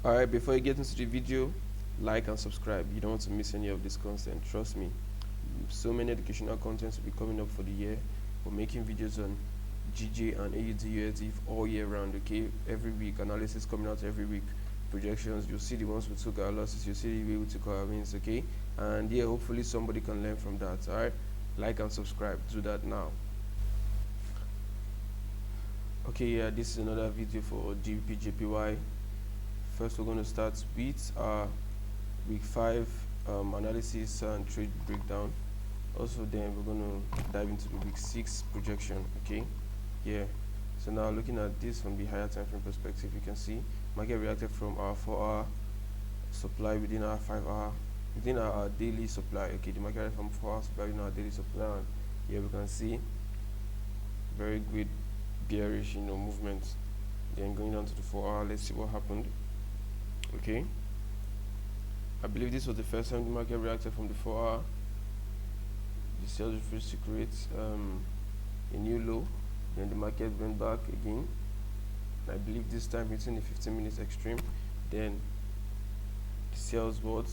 Alright, before you get into the video, like and subscribe. You don't want to miss any of this content. Trust me, so many educational contents will be coming up for the year. We're making videos on GJ and AUD all year round, okay? Every week, analysis coming out every week, projections. You'll see the ones we took our losses, you'll see the way we took our wins, okay? And yeah, hopefully somebody can learn from that. Alright, like and subscribe. Do that now. Okay, yeah, this is another video for Gbpjpy. First, we're going to start with our week 5 analysis and trade breakdown. Also, then we're going to dive into the week 6 projection. Okay, yeah. So now looking at this from the higher time frame perspective, you can see market reacted from our 4-hour supply within our 5-hour, within our daily supply. Okay, the market reacted from 4-hour supply within our daily supply, and here we can see very good bearish, movement. Then going down to the 4-hour, let's see what happened. Okay, I believe this was the first time the market reacted from the 4-hour. The sales refused to create a new low. Then the market went back again. I believe this time hitting the 15 minutes extreme. Then the sales broke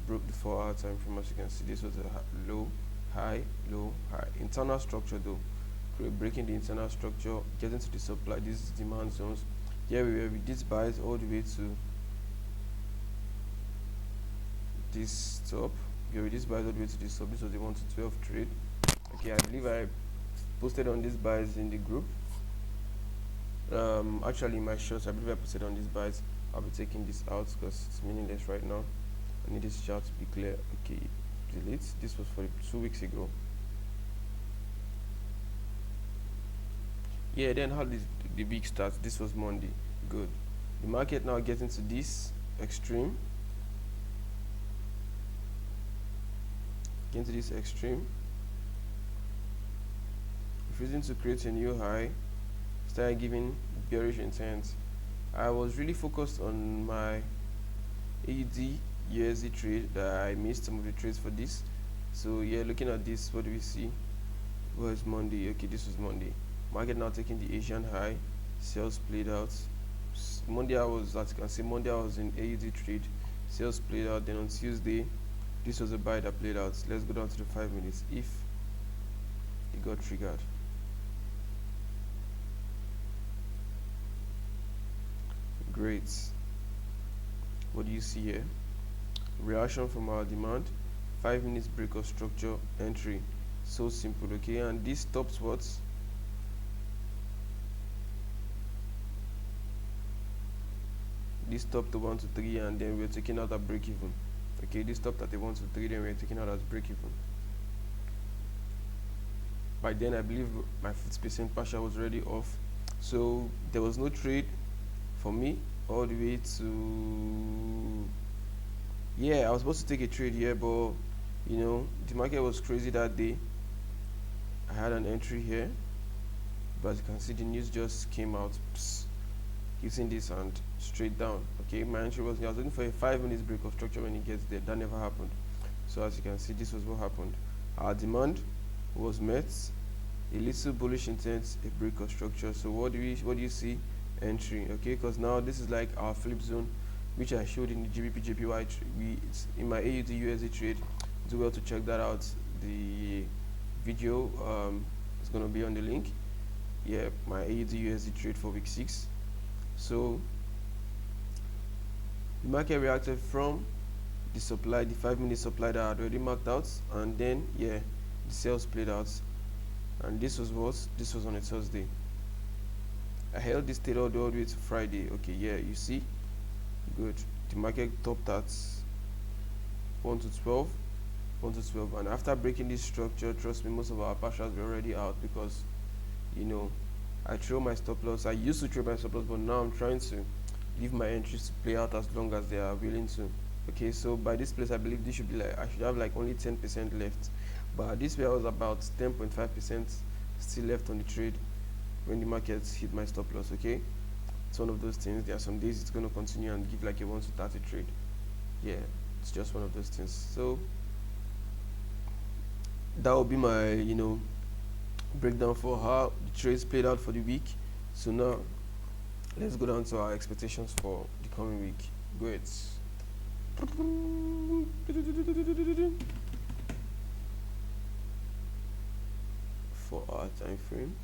the 4-hour time frame. As you can see, this was a low, high, low, high. Internal structure though, breaking the internal structure, getting to the supply. This is demand zones. Here we were with these buys all the way to this top. Here with this buys all the way to this top. This was the 1 to 12 trade. Okay, I believe I posted on these buys in the group. Actually, in my shorts, I believe I posted on these buys. I'll be taking this out because it's meaningless right now. I need this chart to be clear. Okay, delete. This was for 2 weeks ago. Yeah, then how did the week start? This was Monday. Good. The market now getting to this extreme. Getting to this extreme. Refusing to create a new high. Started giving bearish intent. I was really focused on my AUD USD trade that I missed some of the trades for this. So yeah, looking at this, what do we see? Well, it's Monday. Okay, this was Monday. Market now taking the Asian high. Sales played out. Monday as you can see, Monday I was in AUD trade. Sales played out. Then on Tuesday, this was a buy that played out. Let's go down to the 5 minutes if it got triggered. Great. What do you see here? Reaction from our demand. 5 minutes break of structure entry. So simple. Okay, and this stops what? This stopped at 1 to 3, and then we're taking out a break even. Okay, this stopped at 1 to 3, then we're taking out as break even. By then, I believe my 50% partial was already off, so there was no trade for me all the way to, yeah, I was supposed to take a trade here, but the market was crazy that day. I had an entry here, but as you can see, the news just came out, hitting this and straight down. Okay, my entry was, I was looking for a 5 minutes break of structure when it gets there. That never happened. So as you can see, this was what happened. Our demand was met, a little bullish intent, a break of structure. So what do you see? Entry. Okay, because now this is like our flip zone, which I showed in the Gbpjpy. It's in my AUD USD trade. Do well to check that out. The video is gonna be on the link. Yeah, my AUD USD trade for week 6. So the market reacted from the supply, the 5 minute supply that I had already marked out, and then yeah, the sales played out. And this was what? This was on a Thursday. I held this trade all the way to Friday. Okay, yeah, you see, good. The market topped at 1 to 12, and after breaking this structure, trust me, most of our partials were already out because I throw my stop loss. I used to trade my stop loss, but now I'm trying to leave my entries to play out as long as they are willing to. Okay, so by this place, I believe this should be like, I should have like only 10% left, but this way I was about 10.5% still left on the trade when the market hit my stop loss. Okay, it's one of those things. There are some days it's going to continue and give like a 1 to 30 trade. Yeah, it's just one of those things. So that will be my breakdown for how the trades played out for the week. So now let's go down to our expectations for the coming week. Great. 4-hour time frame.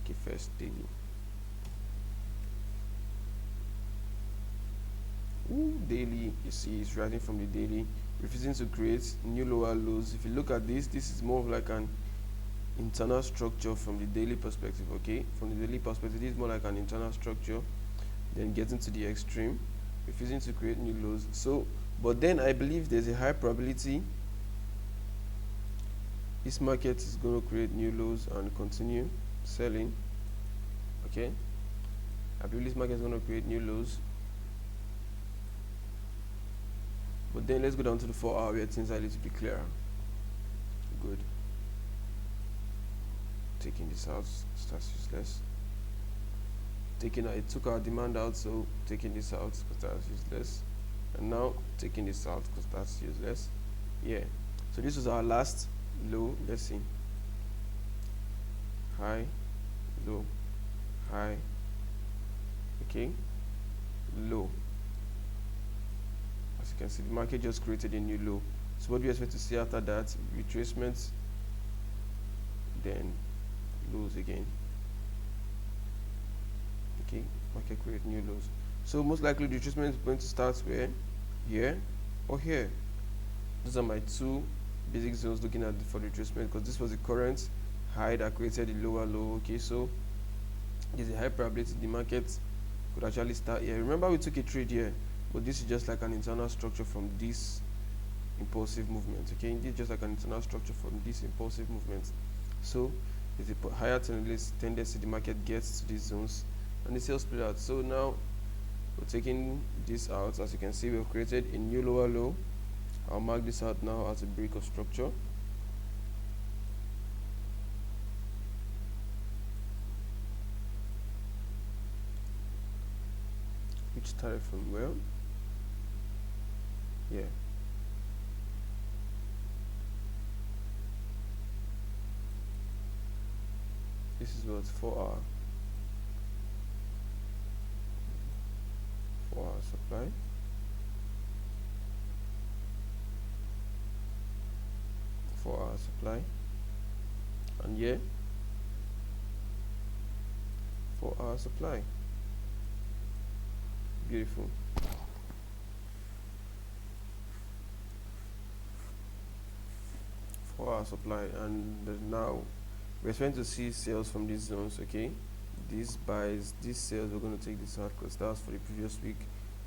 Okay, first daily. Daily, you see it's writing from the daily, refusing to create new lower lows. If you look at this is more of like an internal structure from the daily perspective. Okay, from the daily perspective, this is more like an internal structure, then getting to the extreme, refusing to create new lows. So but then I believe there's a high probability this market is going to create new lows and continue selling. Okay, I believe this market is going to create new lows. But then let's go down to the 4-hour where things are a little bit clearer. Good. Taking this out, that's useless. It took our demand out, so taking this out because that's useless. And now taking this out because that's useless. Yeah. So this was our last low. Let's see. High, low, high. Okay. Low. As you can see, the market just created a new low. So what do you expect to see after that? Retracement, then lows again. Okay, market create new lows. So most likely the retracement is going to start where? Here or here. Those are my two basic zones looking at for the retracement, because this was the current high that created the lower low. Okay, so there's a high probability the market could actually start here. Remember we took a trade here, but this is just like an internal structure from this impulsive movement. Okay, this is just like an internal structure from this impulsive movement. So there's a higher tendency the market gets to these zones and the sales split out. So now we're taking this out. As you can see, we've created a new lower low. I'll mark this out now as a break of structure. Which started from where? Yeah. This is what 4-hour. 4-hour supply. Four-hour supply. And yeah, 4-hour supply. Beautiful. Four-hour supply, and now we're trying to see sales from these zones. Okay, these buys, these sales, we're going to take this out because that was for the previous week.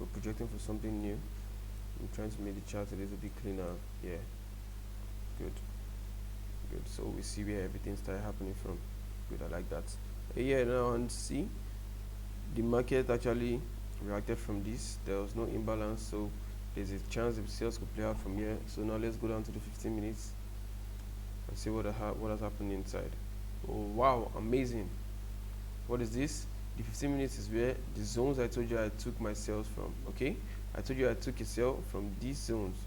We're projecting for something new. I'm trying to make the chart a little bit cleaner. Yeah, good. So we see where everything started happening from. Good, I like that. Yeah, now and see the market actually reacted from this. There was no imbalance, so there's a chance the sales could play out from here. So now let's go down to the 15 minutes and see what has happened inside. Oh wow, amazing. What is this? The 15 minutes is where the zones I told you I took my sales from. Okay, I told you I took a sale from these zones.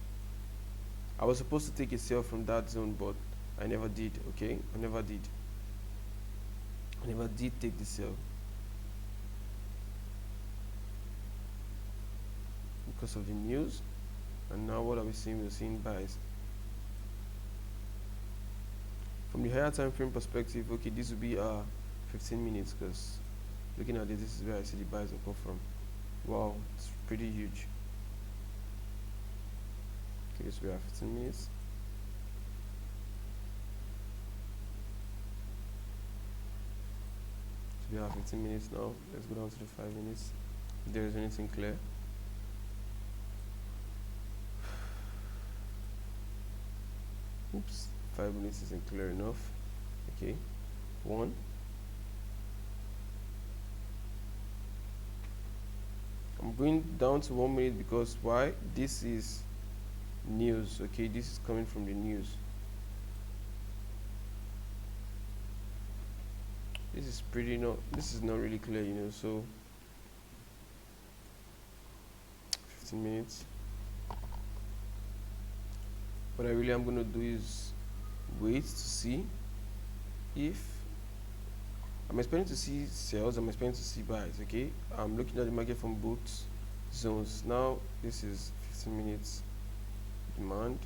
I was supposed to take a sale from that zone, but I never did. Okay, I never did take the sale because of the news. And now what are we seeing? We're seeing buys from the higher time frame perspective. Okay, this will be 15 minutes, because looking at this is where I see the buys will come from. Wow, it's pretty huge. Okay, so we have 15 minutes. So we have 15 minutes now. Let's go down to the 5 minutes. If there is anything clear. Oops, 5 minutes isn't clear enough. Okay, 1. I'm going down to 1 minute because why? This is news. Okay, this is coming from the news. This is not really clear, you know. So 15 minutes. What I really am going to do is wait to see if I'm expecting to see sales, I'm expecting to see buys. Okay, I'm looking at the market from both zones. Now this is 15 minutes demand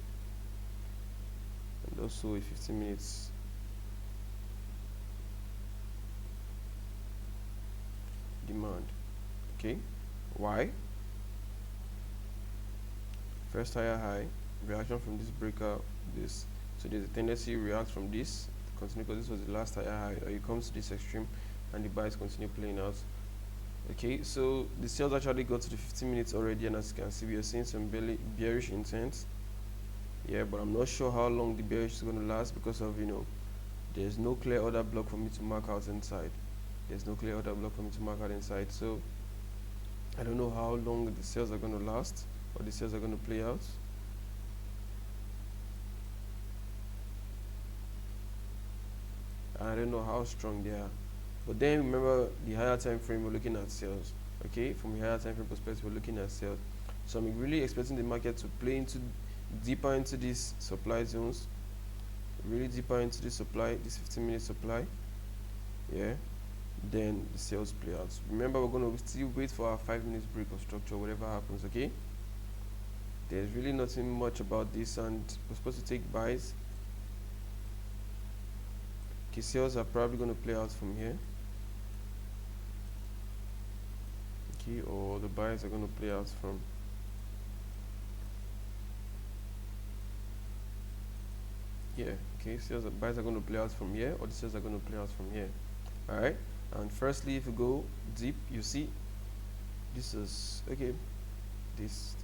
and also a 15 minutes demand. Okay, why? First higher high reaction from this breaker, this, so there's a tendency to react from this continue, because this was the last higher high, or it comes to this extreme and the buys continue playing out. Okay, so the sales actually got to the 15 minutes already, and as you can see, we are seeing some bearish intent. Yeah, but I'm not sure how long the bearish is going to last, because of, there's no clear order block for me to mark out inside. There's no clear order block for me to mark out inside, so I don't know how long the sales are going to last, or the sales are going to play out. And I don't know how strong they are. But then remember, the higher time frame, we're looking at sales. Okay, from the higher time frame perspective, we're looking at sales. So I'm really expecting the market to play deeper into these supply zones, really deeper into this supply, this 15-minute supply. Yeah, then the sales play out. Remember, we're going to still wait for our 5 minutes break of structure, whatever happens. Okay, there's really nothing much about this, and we're supposed to take buys. Okay, sales are probably going to play out from here. Okay, or the buys are going to play out from here. Okay, buys are going to play out from here, or the sales are going to play out from here. All right, and firstly, if you go deep, you see this is okay. This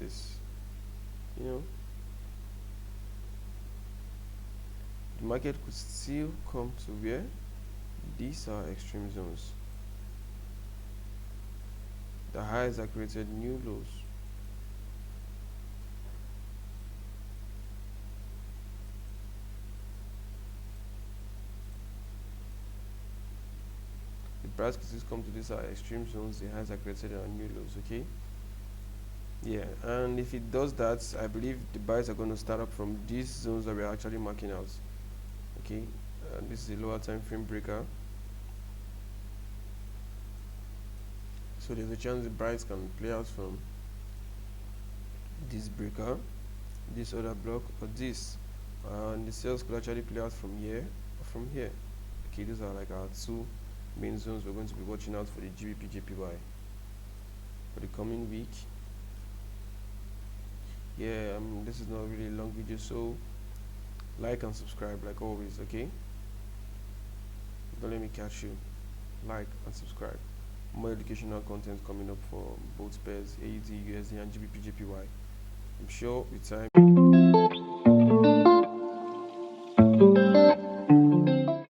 the market could still come to where these are extreme zones. The highs are created new lows. The price could still come to these are extreme zones. The highs are created on new lows. Okay. Yeah, and if it does that, I believe the buys are going to start up from these zones that we're actually marking out. Okay, this is a lower time frame breaker, so there's a chance the buys can play out from this breaker, this other block, or this, and the sales could actually play out from here or from here. Okay, these are like our two main zones we're going to be watching out for the Gbpjpy for the coming week. Yeah, this is not really a long video, so like and subscribe like always. Okay, don't let me catch you. Like and subscribe. More educational content coming up for both pairs, AUD, USD, and Gbpjpy. I'm sure with time